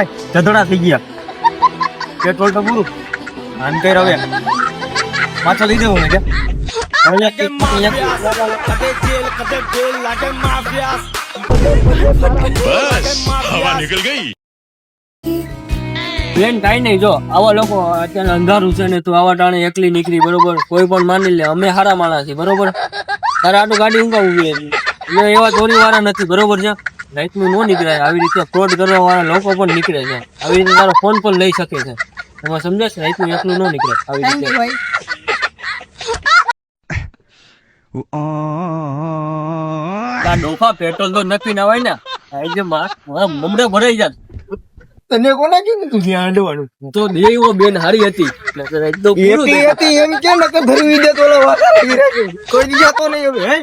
ભાઈ જધડા થઈ ગયા પેટ્રોલ તો પૂરું આમ કઈ હવે પાછો લઈ દેવું ને બસ હવા નીકળ ગઈ બેન કાઈ નહીં જો આવા લોકો અત્યારે અંધારું છે ને તું આવા ટાણે એકલી નીકળી બરોબર કોઈ પણ માની લે અમે હારા માણસ છીએ બરોબર તારે આટલું ગાડી ઊંઘા ઉભી હતી એટલે એવા ચોરી વાળા નથી બરોબર છે રાતનું ન નીકળાય આવી રીતે ફ્રોડ કરવા વાળા લોકો પણ નીકળે છે આવી રીતે તારો ફોન પણ લઈ શકે છે એમાં સમજે છે રાતનું એકલું ન નીકળે આવી રીતે તાર ડોફા પેટ્રોલ તો નથી ના હોય ને આજે મમડે ભરાઈ જાત તને કોને કીધું તું ત્યાં હાંડવાનું તો દેવો બેન હારી હતી એટલે તો પૂરું હતી એમ કે નકર ધરવી દે તો ઓલા વાતા લાગી રાખે કોઈ દીધા તો નહીં હવે હે